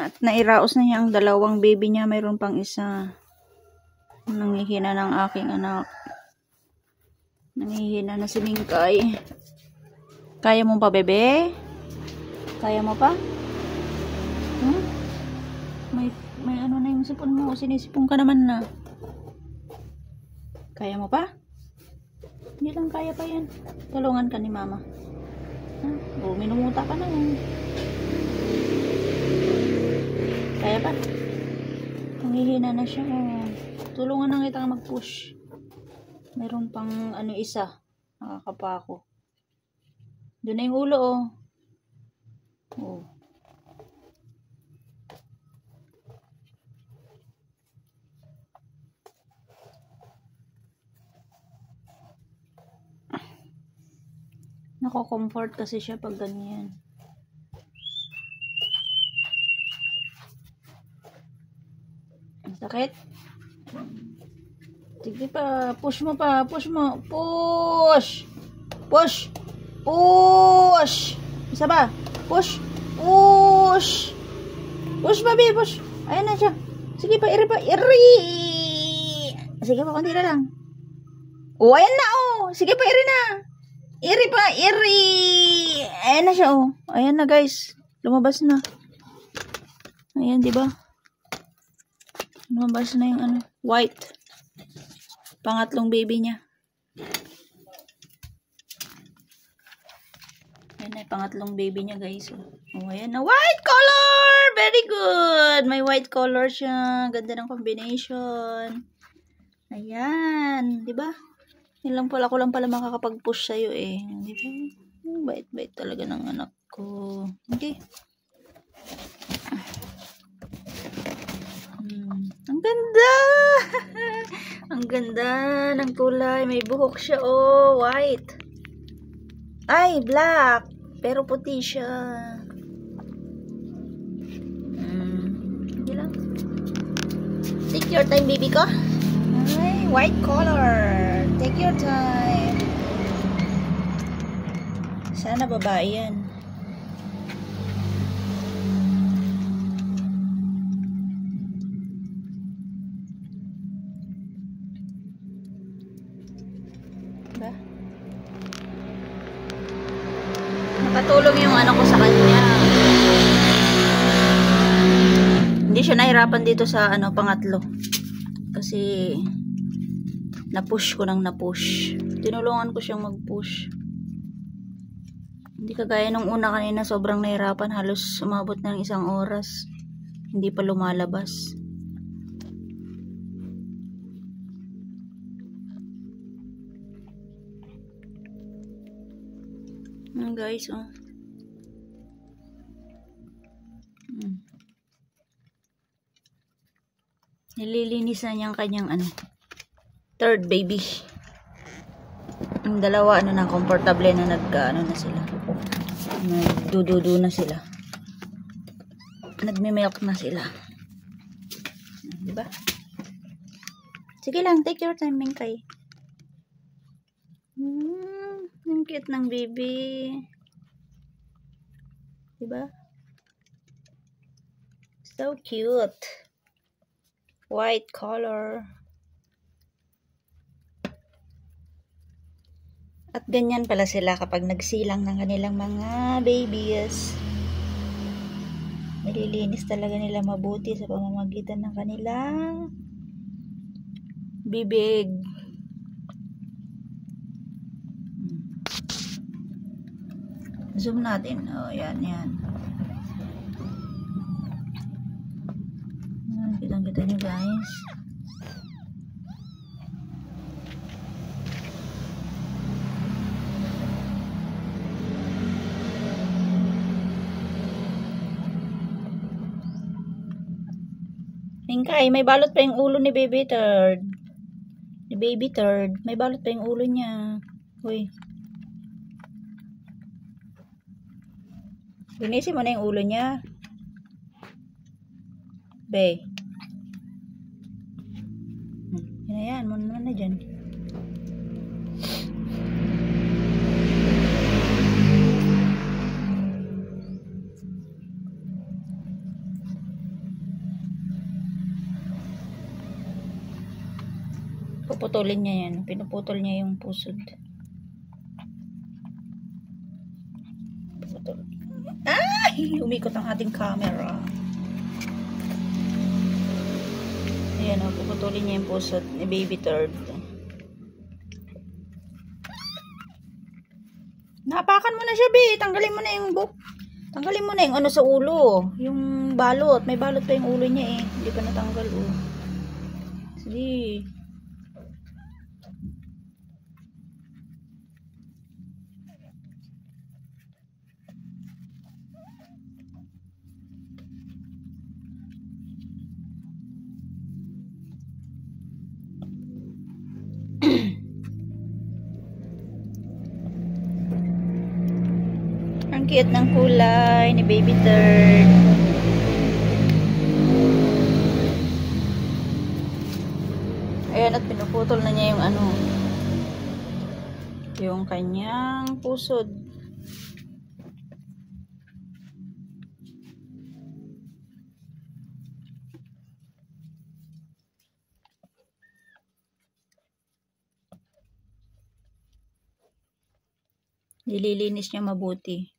At nairaos na niya ang dalawang baby niya. Mayroon pang isa. Nangihina ng aking anak. Nangihina na si Mingkay. Kaya mo pa, bebe? Kaya mo pa? May ano na yung sipon mo. Sinisipon ka naman na. Kaya mo pa? Hindi lang kaya pa yan. Tulungan ka ni mama. Minumuta ka na yan. Kaya pa? Nangihina na siya. Tulungan na kita mag-push. Meron pang ano isa. Nakakapa ako. Doon na yung ulo, oh. Nako-comfort kasi siya pag ganyan. Sakit? Sige pa, push mo pa, push mo. Push! Push! Push! Isa ba? Push! Push! Push, baby, push! Ayan na siya. Sige pa, iri pa, iri! Sige pa, konti na lang. Oh, ayan na, oh! Sige pa, iri na! Iri pa, iri! Ayan na siya, oh. Ayan na, guys. Lumabas na. Ayan, diba? Lumabas na yung ano, white. Pangatlong baby niya. Ayan na, pangatlong baby niya, guys. Oh, ayan na. White color! Very good! May white color siya. Ganda ng combination. Ayan. Diba? Yan lang pala, ako lang pala makakapag-push sa'yo eh. Diba? Bait-bait talaga ng anak ko. Okay. Ang ganda! Ang ganda ng kulay. May buhok siya, oh. White. Ay, black. Pero puti siya. Hindi lang. Take your time, baby ko. Ay, white color. Take your time. Sana babae yan. Diba? Nakatulong yung ano ko sa kanya. Hindi siya nahirapan dito sa ano pangatlo. Kasi na-push ko nang na-push. Tinulungan ko siyang mag-push. Hindi kagaya nung una kanina, sobrang nahirapan. Halos umabot ng 1 oras. Hindi pa lumalabas. Guys, oh. Nililinis na niyang kanyang ano, third baby. Yung dalawa ano na, comfortable na ano na sila. Nagdududu na sila. Nagme-milk na sila. Diba? Sige lang, take your time, Mingkay. Ang cute ng baby. Diba? So cute. White color. At ganyan pala sila kapag nagsilang ng kanilang mga babies. Nililinis talaga nila mabuti sa pamamagitan ng kanilang bibig. Zoom natin. Oh, yan, yan. Kitang-kita nyo, guys. Mingkay, may balot pa yung ulo ni baby third. Ni baby third. May balot pa yung ulo niya. Uy. Linisin mo na yung ulo niya. Be. Yan na yan. Muna naman na dyan. Puputulin niya yan. Pinuputol niya yung pusod. Puputol. Ay! Umikot ang ating camera. Ayan o, puputulin niya yung pusod ni baby turd. Napakan mo na siya, be. Tanggalin mo na yung book. Tanggalin mo na yung ano sa ulo. Yung balot. May balot pa yung ulo niya eh. Hindi pa natanggal oh. Sige. Ang cute ng kulay ni baby turd. Ayan, at pinuputol na niya yung ano, yung kanyang pusod. Nililinis niya mabuti.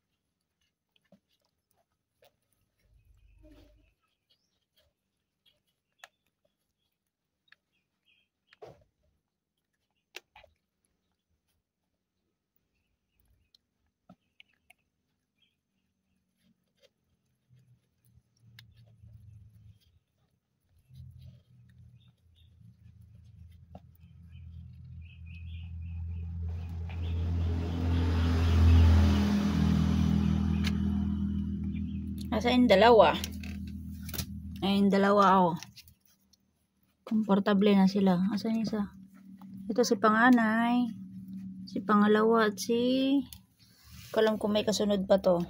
Asa yung dalawa? Ayun, dalawa oh. Komportable na sila. Asa yung isa? Ito si panganay. Si pangalawa at si... Kalam kung may kasunod pa to.